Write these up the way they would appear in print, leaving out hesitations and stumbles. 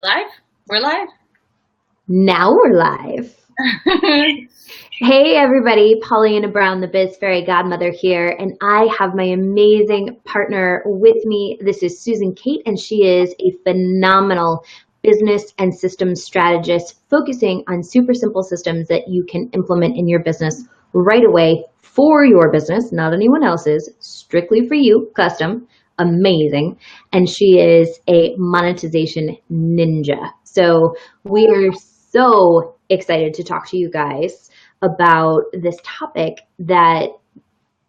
Live? We're live? Now we're live. Hey everybody, Pollyanna Brown, the Biz Fairy Godmother here, and I have my amazing partner with me. This is Susan Kate, and she is a phenomenal business and systems strategist focusing on super simple systems that you can implement in your business right away for your business, not anyone else's, strictly for you, custom. Amazing. And she is a monetization ninja. So we are so excited to talk to you guys about this topic that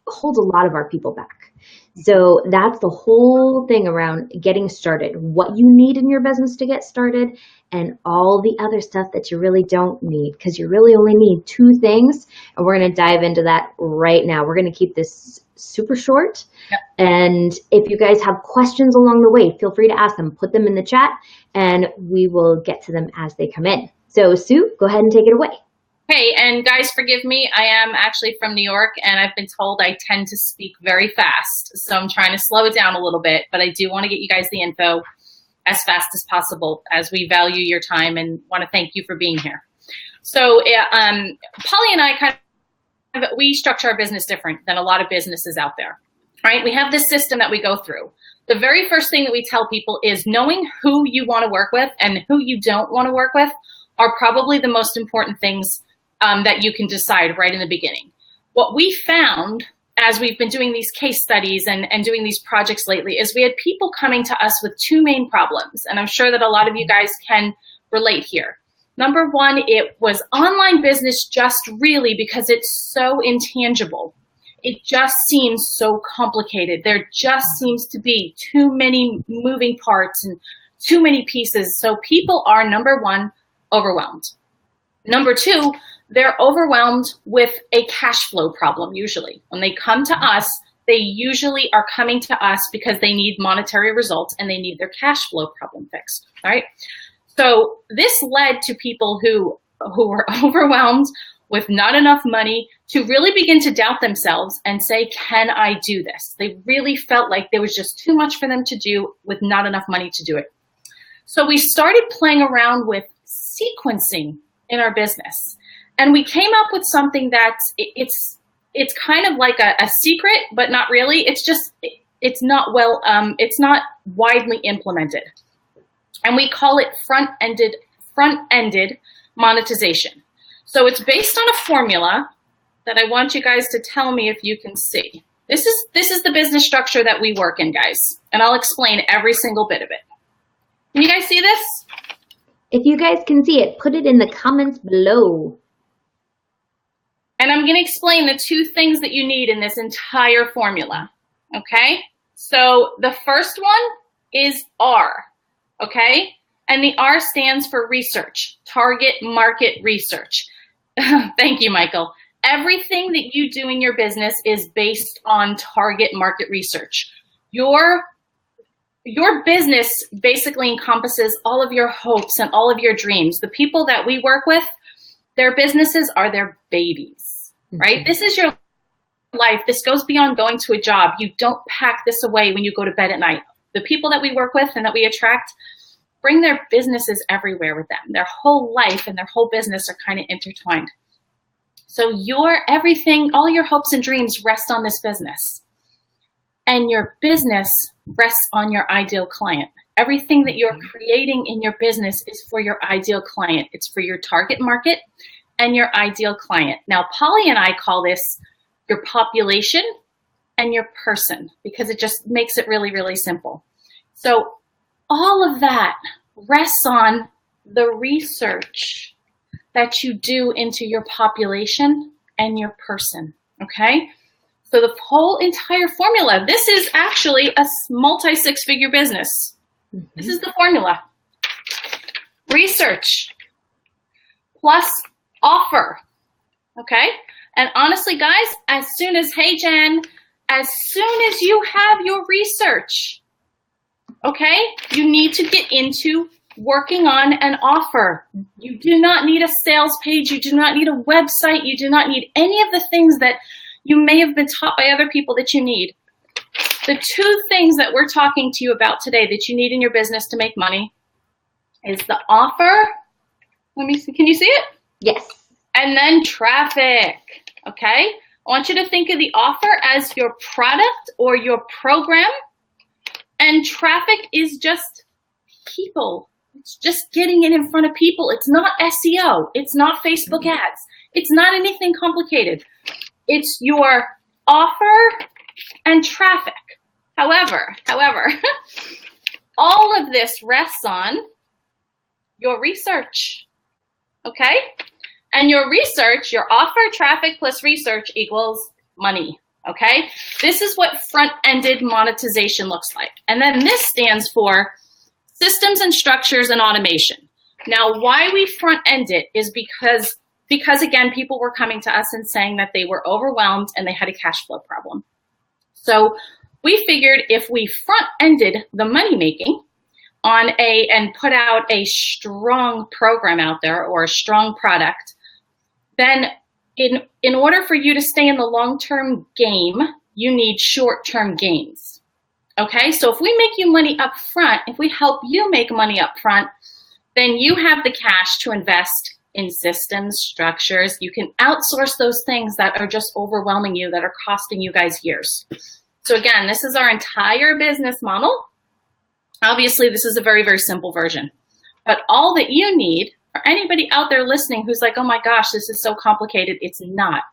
holds a lot of our people back. So that's the whole thing around getting started, what you need in your business to get started, and all the other stuff that you really don't need, because you really only need two things. And we're going to dive into that right now. We're going to keep this super short. Yep. And if you guys have questions along the way, feel free to ask them, put them in the chat, and we will get to them as they come in. So Sue, go ahead and take it away. Hey, and guys, forgive me. I am actually from New York, and I've been told I tend to speak very fast. So I'm trying to slow it down a little bit, but I do want to get you guys the info as fast as possible, as we value your time and want to thank you for being here. So Polly and I we structure our business different than a lot of businesses out there, right? We have this system that we go through. The very first thing that we tell people is knowing who you want to work with and who you don't want to work with are probably the most important things that you can decide right in the beginning. What we found as we've been doing these case studies and doing these projects lately is we had people coming to us with two main problems. And I'm sure that a lot of you guys can relate here. Number one, it was online business just really because it's so intangible. It just seems so complicated. There just seems to be too many moving parts and too many pieces. So people are, number one, overwhelmed. Number two, they're overwhelmed with a cash flow problem usually. When they come to us, they usually are coming to us because they need monetary results and they need their cash flow problem fixed, right? So this led to people who were overwhelmed with not enough money to really begin to doubt themselves and say, can I do this? They really felt like there was just too much for them to do with not enough money to do it. So we started playing around with sequencing in our business. And we came up with something that it's kind of like a secret, but not really. It's not widely implemented. And we call it front-ended monetization. So it's based on a formula that I want you guys to tell me if you can see. This is the business structure that we work in, guys. And I'll explain every single bit of it. Can you guys see this? If you guys can see it, put it in the comments below. And I'm going to explain the two things that you need in this entire formula, okay? So the first one is R, okay? And the R stands for research, target market research. Thank you, Michael. Everything that you do in your business is based on target market research. Your business basically encompasses all of your hopes and all of your dreams. The people that we work with, their businesses are their babies, right? This is your life. This goes beyond going to a job. You don't pack this away when you go to bed at night. The people that we work with and that we attract bring their businesses everywhere with them. Their whole life and their whole business are kind of intertwined. So everything, all your hopes and dreams rest on this business. And your business rests on your ideal client. Everything that you're creating in your business is for your ideal client. It's for your target market and your ideal client. Now, Polly and I call this your population and your person because it just makes it really, really simple. So all of that rests on the research that you do into your population and your person, okay? So the whole entire formula, this is actually a multi-six-figure business. This is the formula. Research plus offer, okay? And honestly, guys, hey Jen, as soon as you have your research, okay, you need to get into working on an offer. You do not need a sales page. You do not need a website. You do not need any of the things that you may have been taught by other people that you need. The two things that we're talking to you about today that you need in your business to make money is the offer. Let me see. Can you see it? Yes. And then traffic. Okay. I want you to think of the offer as your product or your program. And traffic is just people. It's just getting it in front of people. It's not SEO. It's not Facebook ads. It's not anything complicated. It's your offer and traffic. However, all of this rests on your research, okay? And your research, your offer, traffic plus research equals money, okay? This is what front-ended monetization looks like. And then this stands for systems and structures and automation. Now, why we front-end it is because again, people were coming to us and saying that they were overwhelmed and they had a cash flow problem. So we figured if we front-ended the money making and put out a strong program out there or a strong product, then in order for you to stay in the long-term game, you need short-term gains. Okay, so if we make you money up front, if we help you make money up front, then you have the cash to invest in systems, structures. You can outsource those things that are just overwhelming you, that are costing you guys years. So again, this is our entire business model. Obviously, this is a very, very simple version. But all that you need, for anybody out there listening who's like, oh my gosh, this is so complicated, it's not.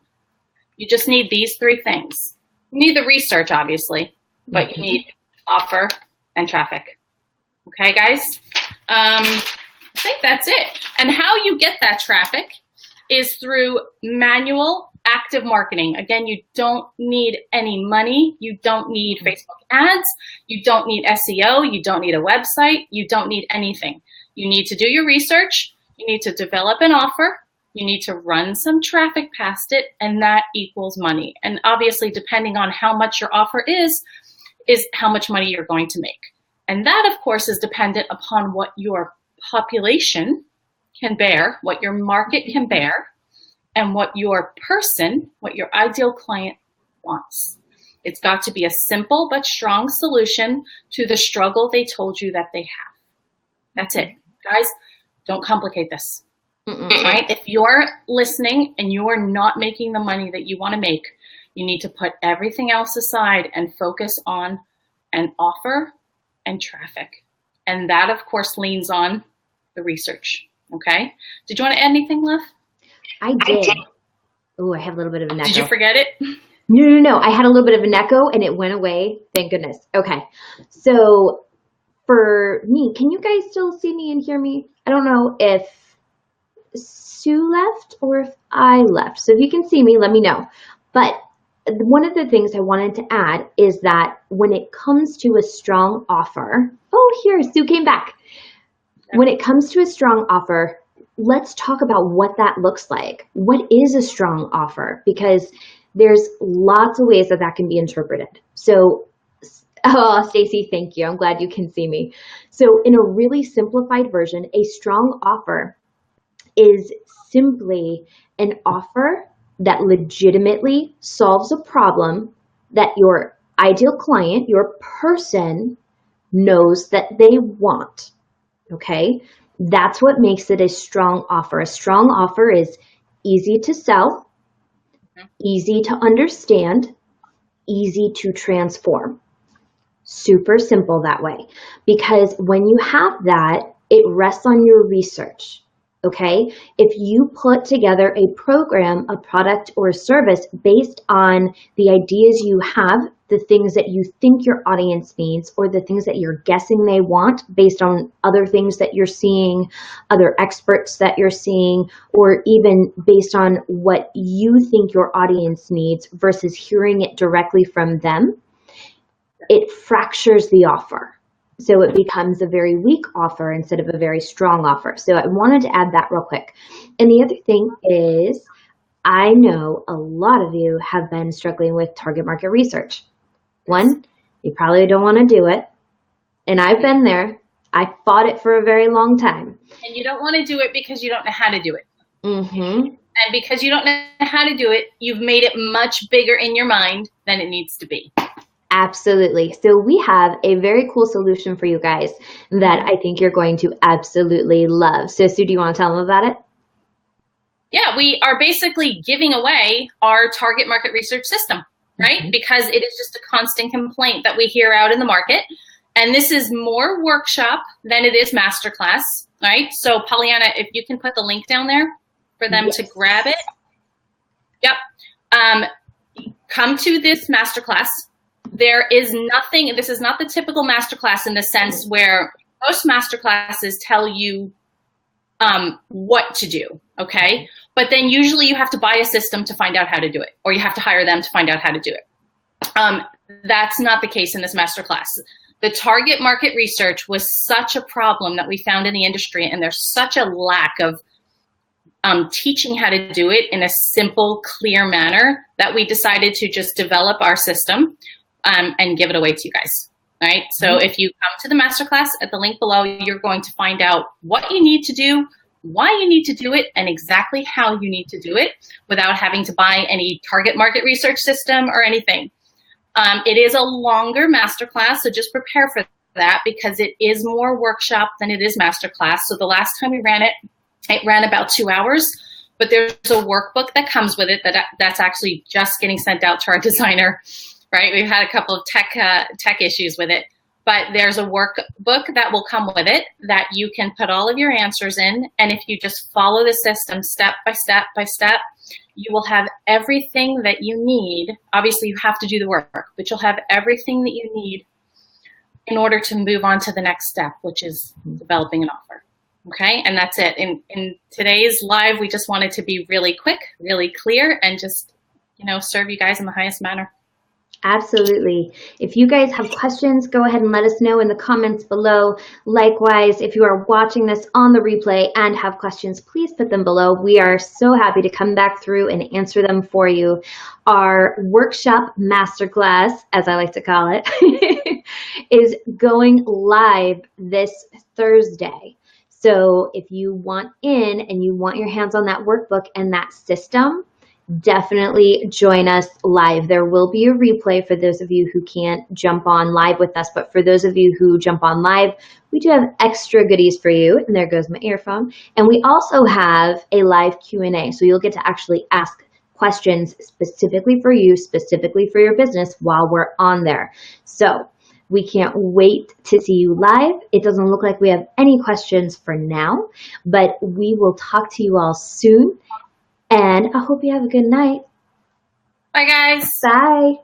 You just need these three things. You need the research, obviously, but you need offer and traffic. Okay, guys? I think that's it. And how you get that traffic is through manual active marketing. Again, you don't need any money. You don't need Facebook ads. You don't need SEO. You don't need a website. You don't need anything. You need to do your research. You need to develop an offer. You need to run some traffic past it, and that equals money. And obviously, depending on how much your offer is how much money you're going to make. And that, of course, is dependent upon what your population can bear, what your market can bear, and what your ideal client wants. It's got to be a simple but strong solution to the struggle they told you that they have. That's it. Guys, don't complicate this. Right? If you're listening and you're not making the money that you want to make, you need to put everything else aside and focus on an offer and traffic. And that, of course, leans on the research. Okay? Did you want to add anything, Liv? I did. Oh, I have a little bit of an echo. Did you forget it? No. I had a little bit of an echo and it went away. Thank goodness. Okay. So for me, can you guys still see me and hear me? I don't know if Sue left or if I left. So if you can see me, let me know. But one of the things I wanted to add is that when it comes to a strong offer, here, Sue came back. When it comes to a strong offer, let's talk about what that looks like. What is a strong offer? Because there's lots of ways that can be interpreted. So, Stacy, thank you. I'm glad you can see me. So in a really simplified version, a strong offer is simply an offer that legitimately solves a problem that your ideal client, your person, knows that they want. Okay? That's what makes it a strong offer. A strong offer is easy to sell, easy to understand, easy to transform. Super simple that way. Because when you have that, it rests on your research. Okay? If you put together a program, a product, or a service based on the ideas you have, the things that you think your audience needs, or the things that you're guessing they want based on other things that you're seeing, other experts that you're seeing, or even based on what you think your audience needs versus hearing it directly from them, it fractures the offer. So it becomes a very weak offer instead of a very strong offer. So I wanted to add that real quick. And the other thing is, I know a lot of you have been struggling with target market research. One, you probably don't want to do it. And I've been there. I fought it for a very long time. And you don't want to do it because you don't know how to do it. Mm-hmm. And because you don't know how to do it, you've made it much bigger in your mind than it needs to be. Absolutely. So we have a very cool solution for you guys that I think you're going to absolutely love. So Sue, do you want to tell them about it? Yeah, we are basically giving away our target market research system, right? Mm-hmm. Because it is just a constant complaint that we hear out in the market. And this is more workshop than it is masterclass, right? So Pollyanna, if you can put the link down there for them to grab it. Yep. Come to this masterclass. There is nothing, this is not the typical masterclass in the sense where most masterclasses tell you what to do, okay? But then usually you have to buy a system to find out how to do it, or you have to hire them to find out how to do it. That's not the case in this masterclass. The target market research was such a problem that we found in the industry, and there's such a lack of teaching how to do it in a simple, clear manner that we decided to just develop our system and give it away to you guys. All right. So if you come to the masterclass at the link below, you're going to find out what you need to do, why you need to do it, and exactly how you need to do it without having to buy any target market research system or anything. It is a longer masterclass, so just prepare for that because it is more workshop than it is masterclass. So the last time we ran it, it ran about 2 hours, but there's a workbook that comes with it that's actually just getting sent out to our designer, right? We've had a couple of tech issues with it, but there's a workbook that will come with it that you can put all of your answers in. And if you just follow the system step by step by step, you will have everything that you need. Obviously, you have to do the work, but you'll have everything that you need in order to move on to the next step, which is developing an offer. Okay, and that's it. In today's live, we just wanted to be really quick, really clear, and just, serve you guys in the highest manner. Absolutely. If you guys have questions, go ahead and let us know in the comments below. Likewise, if you are watching this on the replay and have questions, please put them below. We are so happy to come back through and answer them for you. Our workshop masterclass, as I like to call it, is going live this Thursday. So if you want in and you want your hands on that workbook and that system, definitely join us live. There will be a replay for those of you who can't jump on live with us, but for those of you who jump on live, we do have extra goodies for you. And there goes my earphone. And we also have a live Q&A. So you'll get to actually ask questions specifically for you, specifically for your business while we're on there. So we can't wait to see you live. It doesn't look like we have any questions for now, but we will talk to you all soon. And I hope you have a good night. Bye, guys. Bye.